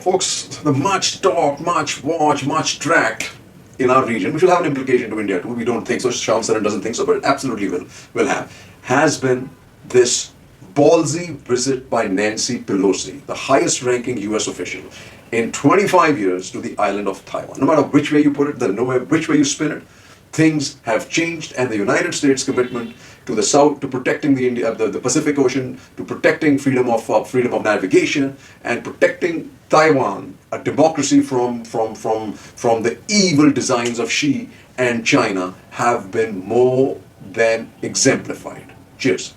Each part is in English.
Folks, the much talk, much watch, much track in our region, which will have an implication to India too. We don't think so. Shyam Saran doesn't think so, but it absolutely will have. Has been this ballsy visit by Nancy Pelosi, the highest ranking US official, in 25 years to the island of Taiwan. No matter which way you put it, no matter which way you spin it, things have changed, and the United States' commitment to the South, to protecting the Pacific Ocean, to protecting freedom of navigation, and protecting Taiwan, a democracy from the evil designs of Xi and China, have been more than exemplified. Cheers.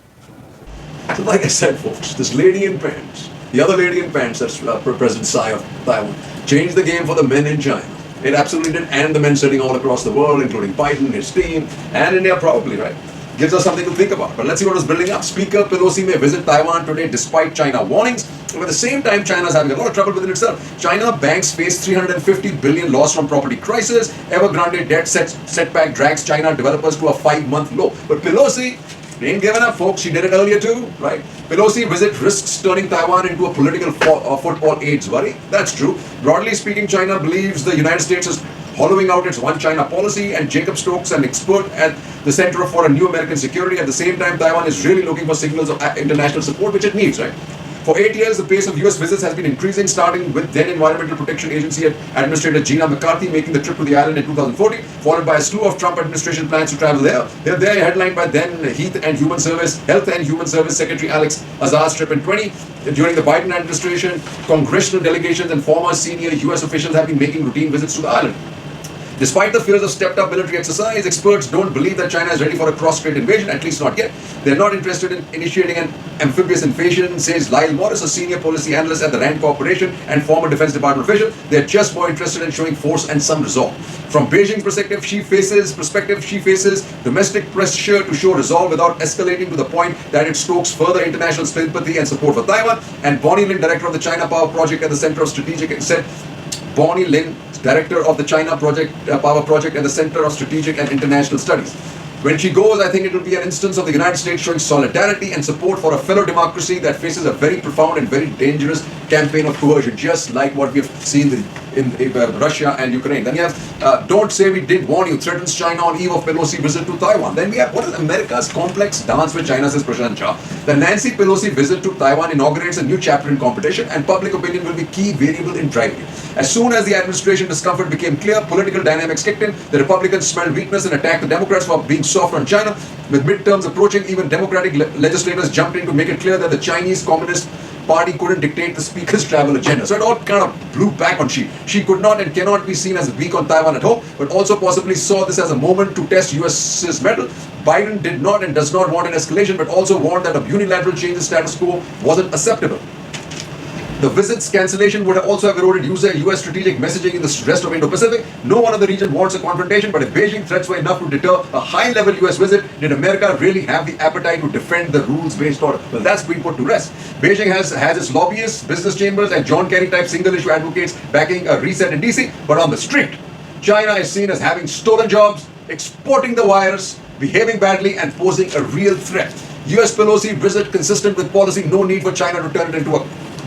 So like I said, folks, this lady in pants, the other lady in pants, that's President Tsai of Taiwan, changed the game for the men in China. It absolutely did, and the men sitting all across the world, including Biden, his team, and India probably, right? Gives us something to think about. But let's see what is building up. Speaker Pelosi may visit Taiwan today despite China warnings. But at the same time, China is having a lot of trouble within itself. China banks face 350 billion loss from property crisis. Evergrande debt setback drags China developers to a 5-month low. But Pelosi ain't giving up, folks. She did it earlier too, right? Pelosi visit risks turning Taiwan into a political football AIDS worry. That's true. Broadly speaking, China believes the United States is hollowing out its one China policy, and Jacob Stokes, an expert at the Center for a New American Security. At the same time, Taiwan is really looking for signals of international support, which it needs, right? For 8 years, the pace of US visits has been increasing, starting with then Environmental Protection Agency Administrator Gina McCarthy making the trip to the island in 2014, followed by a slew of Trump administration plans to travel there. They're headlined by then Health and Human Service Secretary Alex Azar's trip in 20. During the Biden administration, congressional delegations and former senior US officials have been making routine visits to the island. Despite the fears of stepped-up military exercise, experts don't believe that China is ready for a cross-strait invasion, at least not yet. They're not interested in initiating an amphibious invasion, says Lyle Morris, a senior policy analyst at the Rand Corporation and former Defense Department official. They're just more interested in showing force and some resolve. From Beijing's perspective, she faces domestic pressure to show resolve without escalating to the point that it stokes further international sympathy and support for Taiwan. And Bonnie Lin, director of the China Power Project at the Center of Strategic, said Bonnie Lin, director of the China Power Project at the Center of Strategic and International Studies. When she goes, I think it will be an instance of the United States showing solidarity and support for a fellow democracy that faces a very profound and very dangerous campaign of coercion, just like what we've seen in Russia and Ukraine. Then you have, don't say we did warn you, threatens China on eve of Pelosi visit to Taiwan. Then we have, what is America's complex dance with China, says Prashant Jha. The Nancy Pelosi visit to Taiwan inaugurates a new chapter in competition, and public opinion will be key variable in driving it. As soon as the administration discomfort became clear, political dynamics kicked in. The Republicans smelled weakness and attacked the Democrats for being soft on China. With midterms approaching, even Democratic legislators jumped in to make it clear that the Chinese Communist Party couldn't dictate the speaker's travel agenda. So it all kind of blew back on Xi. She could not and cannot be seen as weak on Taiwan at home, but also possibly saw this as a moment to test US's mettle. Biden did not and does not want an escalation, but also warned that a unilateral change in status quo wasn't acceptable. The visit's cancellation would also have eroded US strategic messaging in the rest of Indo-Pacific. No one in the region wants a confrontation, but if Beijing threats were enough to deter a high-level US visit, did America really have the appetite to defend the rules-based order? Well, that's been put to rest. Beijing has its lobbyists, business chambers, and John Kerry-type single-issue advocates backing a reset in DC, but on the street, China is seen as having stolen jobs, exporting the virus, behaving badly, and posing a real threat. US Pelosi visit consistent with policy, no need for China to turn it into a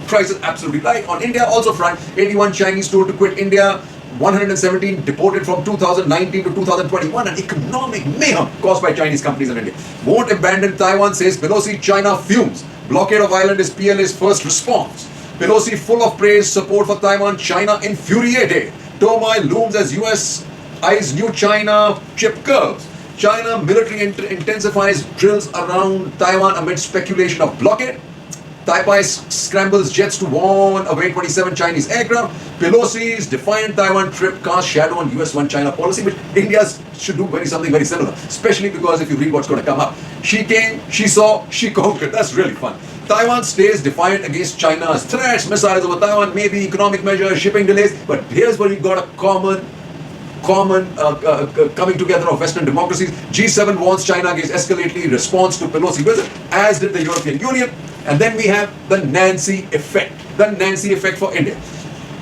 crisis, absolutely right. On India also front, 81 Chinese told to quit India, 117 deported from 2019 to 2021, an economic mayhem caused by Chinese companies in India. Won't abandon Taiwan, says Pelosi. China fumes. Blockade of island is PLA's first response. Pelosi full of praise, support for Taiwan. China infuriated. Turmoil looms as US eyes new China chip curves. China military intensifies drills around Taiwan amid speculation of blockade. Taipei scrambles jets to warn away 27 Chinese aircraft. Pelosi's defiant Taiwan trip casts shadow on US One China policy, which India should do something very similar, especially because if you read what's going to come up. She came, she saw, she conquered. That's really fun. Taiwan stays defiant against China's threats, missiles over Taiwan, maybe economic measures, shipping delays, but here's where you've got a common coming together of Western democracies. G7 warns China against escalating response to Pelosi visit, as did the European Union. And then we have the Nancy effect. The Nancy effect for India.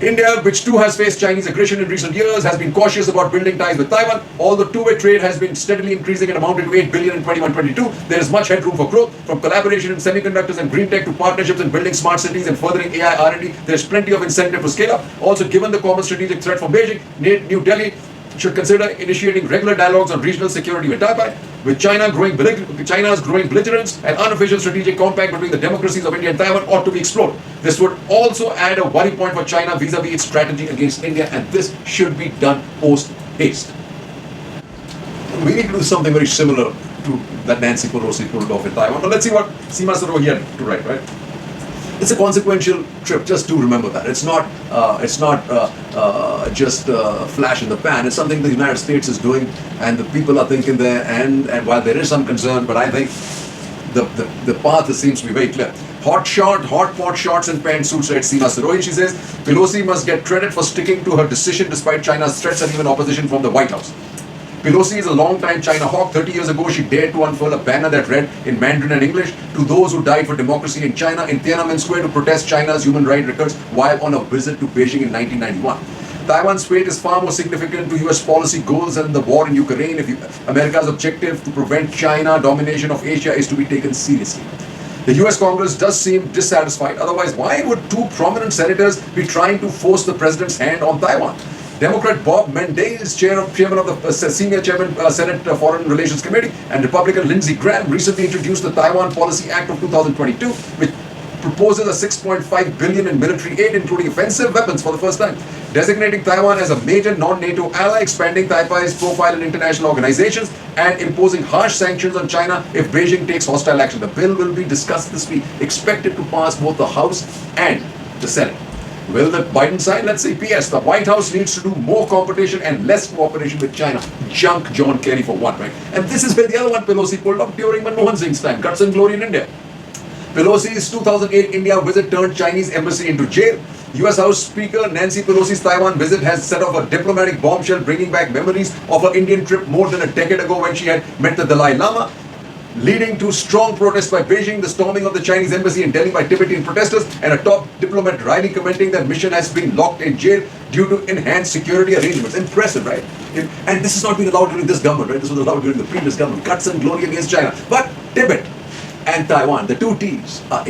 India, which too has faced Chinese aggression in recent years, has been cautious about building ties with Taiwan. Although two-way trade has been steadily increasing and amounted to 8 billion in 21-22, there is much headroom for growth. From collaboration in semiconductors and green tech to partnerships in building smart cities and furthering AI R&D, there is plenty of incentive to scale up. Also, given the common strategic threat from Beijing, New Delhi should consider initiating regular dialogues on regional security with Taiwan. With China's growing belligerence, an unofficial strategic compact between the democracies of India and Taiwan ought to be explored. This would also add a worry point for China vis-a-vis its strategy against India, and this should be done post-haste. We need to do something very similar to that Nancy Pelosi pulled off in Taiwan. But let's see what Seema Saroj had to write, right? It's a consequential trip. Just do remember that it's not just a flash in the pan. It's something the United States is doing, and the people are thinking there. And while there is some concern, but I think the path seems to be very clear. Hot pot shots and pantsuits, right? Seema Saroj. She says Pelosi must get credit for sticking to her decision despite China's threats and even opposition from the White House. Pelosi is a long-time China hawk. 30 years ago, she dared to unfurl a banner that read in Mandarin and English, "To those who died for democracy in China," in Tiananmen Square to protest China's human rights records while on a visit to Beijing in 1991. Taiwan's fate is far more significant to US policy goals than the war in Ukraine if America's objective to prevent China domination of Asia is to be taken seriously. The US Congress does seem dissatisfied. Otherwise, why would two prominent senators be trying to force the president's hand on Taiwan? Democrat Bob Menendez, chairman of the senior chairman Senate Foreign Relations Committee, and Republican Lindsey Graham recently introduced the Taiwan Policy Act of 2022, which proposes a $6.5 billion in military aid, including offensive weapons for the first time, designating Taiwan as a major non-NATO ally, expanding Taipei's profile in international organizations, and imposing harsh sanctions on China if Beijing takes hostile action. The bill will be discussed this week, expected to pass both the House and the Senate. Will the Biden sign? Let's see. P.S. The White House needs to do more competition and less cooperation with China. Junk John Kerry for one, right? And this is where the other one Pelosi pulled up during Manmohan Singh's time. Guts and glory in India. Pelosi's 2008 India visit turned Chinese embassy into jail. US House Speaker Nancy Pelosi's Taiwan visit has set off a diplomatic bombshell, bringing back memories of her Indian trip more than a decade ago when she had met the Dalai Lama, leading to strong protests by Beijing, the storming of the Chinese embassy in Delhi by Tibetan protesters, and a top diplomat wryly commenting that mission has been locked in jail due to enhanced security arrangements. Impressive, right? And this has not been allowed during this government, right? This was allowed during the previous government. Guts and glory against China. But Tibet and Taiwan, the two T's, are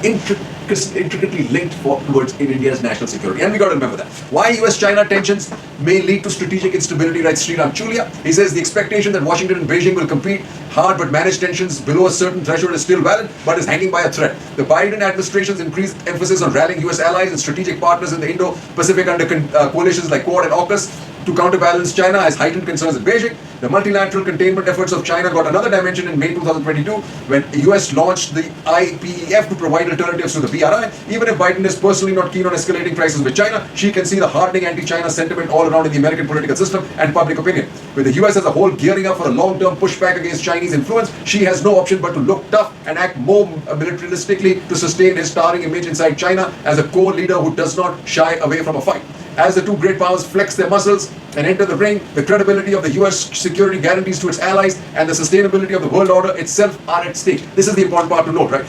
intricately linked towards in India's national security. And we got to remember that. Why US-China tensions may lead to strategic instability, writes Sriram Chulia. He says the expectation that Washington and Beijing will compete hard but manage tensions below a certain threshold is still valid, but is hanging by a thread. The Biden administration's increased emphasis on rallying US allies and strategic partners in the Indo-Pacific under coalitions like Quad and AUKUS to counterbalance China has heightened concerns in Beijing. The multilateral containment efforts of China got another dimension in May 2022 when the US launched the IPEF to provide alternatives to the BRI. Even if Biden is personally not keen on escalating crisis with China, she can see the hardening anti-China sentiment all around in the American political system and public opinion. With the US as a whole gearing up for a long-term pushback against Chinese influence, she has no option but to look tough and act more militaristically to sustain his towering image inside China as a core leader who does not shy away from a fight. As the two great powers flex their muscles and enter the ring, the credibility of the US security guarantees to its allies and the sustainability of the world order itself are at stake. This is the important part to note, right?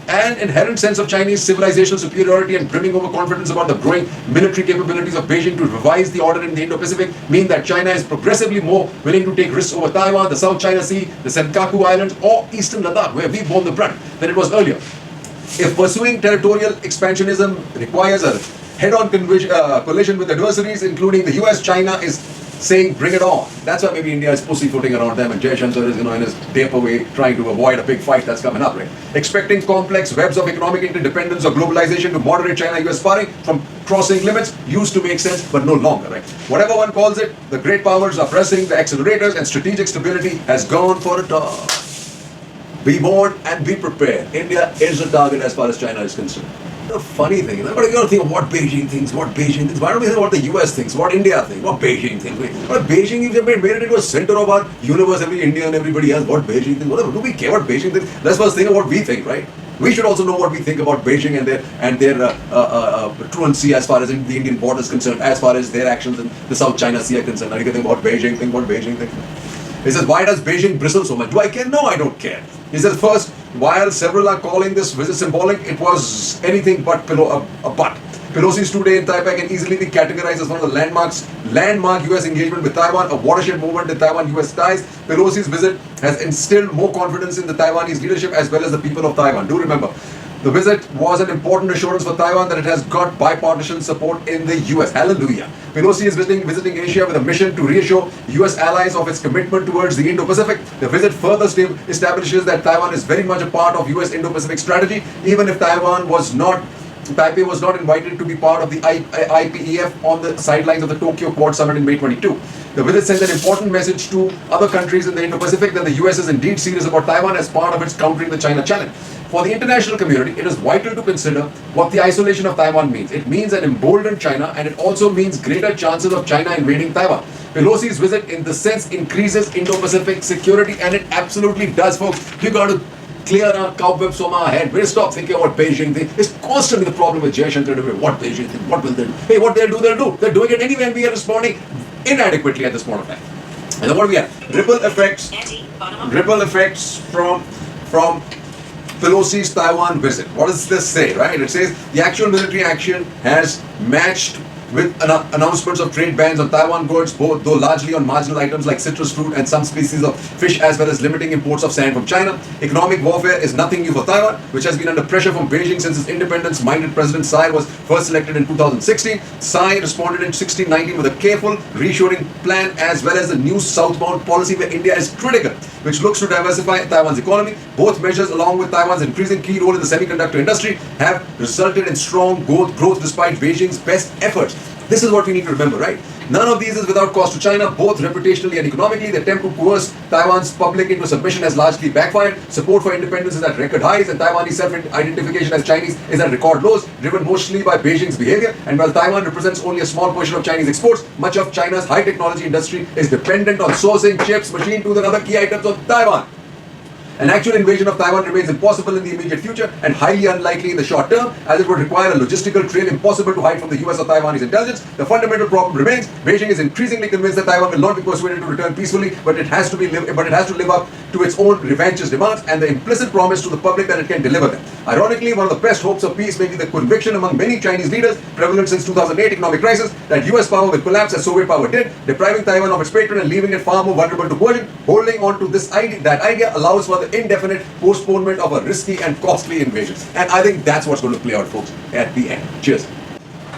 An inherent sense of Chinese civilizational superiority and brimming overconfidence about the growing military capabilities of Beijing to revise the order in the Indo-Pacific mean that China is progressively more willing to take risks over Taiwan, the South China Sea, the Senkaku Islands, or Eastern Ladakh, where we've borne the brunt, than it was earlier. If pursuing territorial expansionism requires a head-on collision with adversaries, including the US, China is saying, bring it on. That's why maybe India is pussyfooting around them, and Jaishankar is, in his taper way, trying to avoid a big fight that's coming up, right? Expecting complex webs of economic interdependence or globalization to moderate China-US sparring from crossing limits used to make sense, but no longer, right? Whatever one calls it, the great powers are pressing the accelerators, and strategic stability has gone for a toss. Be warned and be prepared. India is a target as far as China is concerned. The funny thing is, you got to think of what Beijing thinks. Why don't we think what the US thinks, what India thinks, what Beijing thinks? What Beijing thinks, made it into a center of our universe, every Indian, everybody else, what Beijing thinks, whatever. Do we care what Beijing thinks? Let's first think of what we think, right? We should also know what we think about Beijing and their truancy as far as the Indian border is concerned, as far as their actions in the South China Sea are concerned. Now you can think about Beijing, think what Beijing thinks. He says, why does Beijing bristle so much? Do I care? No, I don't care. He says, first, while several are calling this visit symbolic, it was anything but a but. Pelosi's 2 day in Taipei can easily be categorized as one of the landmark US engagement with Taiwan, a watershed moment in Taiwan-US ties. Pelosi's visit has instilled more confidence in the Taiwanese leadership as well as the people of Taiwan. Do remember, the visit was an important assurance for Taiwan that it has got bipartisan support in the US. Hallelujah. Pelosi is visiting Asia with a mission to reassure US allies of its commitment towards the Indo-Pacific. The visit further establishes that Taiwan is very much a part of US Indo-Pacific strategy, even if Taipei was not invited to be part of the IPEF on the sidelines of the Tokyo Quad Summit in May 22. The visit sends an important message to other countries in the Indo-Pacific that the US is indeed serious about Taiwan as part of its countering the China challenge. For the international community, it is vital to consider what the isolation of Taiwan means. It means an emboldened China, and it also means greater chances of China invading Taiwan. Pelosi's visit, in the sense, increases Indo-Pacific security, and it absolutely does, folks. You got to clear our cobwebs from our head. We'll stop thinking about Beijing thing. It's constantly the problem with Jaishankar. What Beijing think? What will they do? Hey, what they'll do, they'll do. They're doing it anyway, and we are responding inadequately at this point of time. And then what do we have? Ripple effects from Pelosi's Taiwan visit. What does this say, right? It says the actual military action has matched with announcements of trade bans on Taiwan goods, both though largely on marginal items like citrus fruit and some species of fish, as well as limiting imports of sand from China. Economic warfare is nothing new for Taiwan, which has been under pressure from Beijing since its independence-minded President Tsai was first elected in 2016. Tsai responded in 1619 with a careful reshoring plan as well as a new southbound policy where India is critical, which looks to diversify Taiwan's economy. Both measures, along with Taiwan's increasing key role in the semiconductor industry, have resulted in strong growth despite Beijing's best efforts. This is what we need to remember, right? None of these is without cost to China, both reputationally and economically. The attempt to coerce Taiwan's public into submission has largely backfired. Support for independence is at record highs, and Taiwanese self-identification as Chinese is at record lows, driven mostly by Beijing's behavior. And while Taiwan represents only a small portion of Chinese exports, much of China's high technology industry is dependent on sourcing chips, machine tools, and other key items of Taiwan. An actual invasion of Taiwan remains impossible in the immediate future and highly unlikely in the short term, as it would require a logistical trail impossible to hide from the US or Taiwanese intelligence. The fundamental problem remains: Beijing is increasingly convinced that Taiwan will not be persuaded to return peacefully, but it has to live up to its own revanchist demands and the implicit promise to the public that it can deliver them. Ironically, one of the best hopes of peace may be the conviction among many Chinese leaders, prevalent since 2008 economic crisis, that US power will collapse as Soviet power did, depriving Taiwan of its patron and leaving it far more vulnerable to coercion. Holding on to that idea allows for the indefinite postponement of a risky and costly invasion. And I think that's what's going to play out, folks, at the end. Cheers.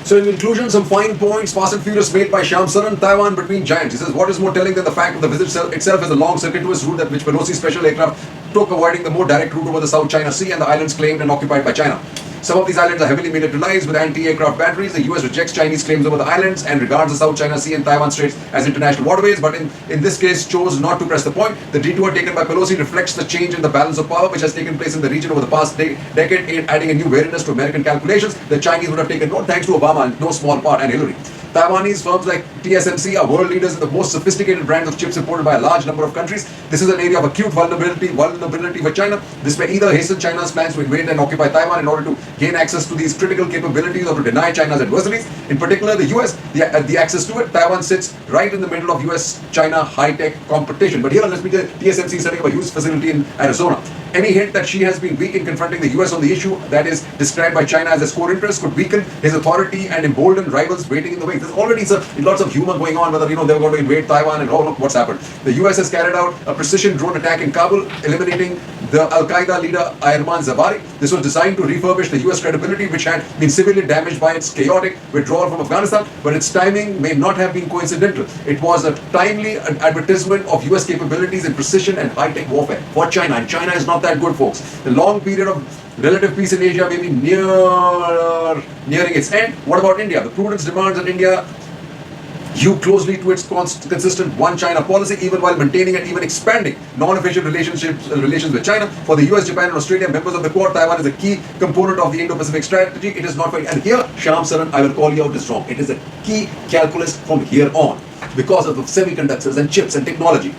So in conclusion, some fine points, fast and furious, made by Shyam Saran. Taiwan between giants. He says, what is more telling than the fact that the visit itself is a long circuitous route that which Pelosi's special aircraft took, avoiding the more direct route over the South China Sea and the islands claimed and occupied by China. Some of these islands are heavily militarized with anti-aircraft batteries. The US rejects Chinese claims over the islands and regards the South China Sea and Taiwan Straits as international waterways, but in this case chose not to press the point. The detour taken by Pelosi reflects the change in the balance of power which has taken place in the region over the past decade, adding a new wariness to American calculations. The Chinese would have taken note thanks to Obama and no small part, and Hillary. Taiwanese firms like TSMC are world leaders in the most sophisticated brands of chips imported by a large number of countries. This is an area of acute vulnerability for China. This may either hasten China's plans to invade and occupy Taiwan in order to gain access to these critical capabilities or to deny China's adversaries. In particular, the US, the access to it. Taiwan sits right in the middle of US-China high-tech competition. But here, let's be clear, TSMC is setting up a huge facility in Arizona. Any hint that she has been weak in confronting the US on the issue that is described by China as a core interest could weaken his authority and embolden rivals waiting in the wings. There's already lots of humor going on whether they were going to invade Taiwan and oh look what's happened. The US has carried out a precision drone attack in Kabul, eliminating the Al-Qaeda leader Ayman Zawahiri. This was designed to refurbish the US credibility, which had been severely damaged by its chaotic withdrawal from Afghanistan, but its timing may not have been coincidental. It was a timely advertisement of US capabilities in precision and high-tech warfare for China, and China is not that good, folks. The long period of relative peace in Asia may be nearing its end. What about India? The prudence demands that India hew closely to its consistent one China policy, even while maintaining and even expanding non-official relations with China. For the US, Japan, and Australia, members of the Quad, Taiwan is a key component of the Indo-Pacific strategy. It is not very, and here, Shyam Saran, I will call you out this wrong. It is a key calculus from here on because of the semiconductors and chips and technology.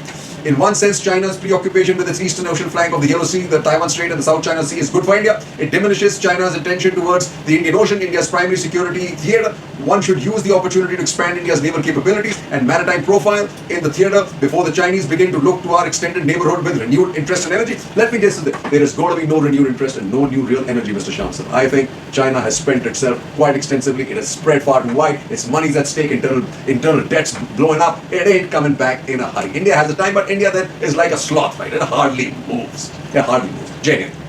In one sense, China's preoccupation with its eastern ocean flank of the Yellow Sea, the Taiwan Strait, and the South China Sea is good for India. It diminishes China's attention towards the Indian Ocean, India's primary security theater, one should use the opportunity to expand India's naval capabilities and maritime profile in the theater before the Chinese begin to look to our extended neighborhood with renewed interest and energy. Let me just say, there is going to be no renewed interest and no new real energy, Mr. Shamson. I think China has spent itself quite extensively. It has spread far too wide. Its money's at stake. Internal debt's blowing up. It ain't coming back in a hurry. India has the time, but India then is like a sloth, right? It hardly moves. It hardly moves. Jai Hind.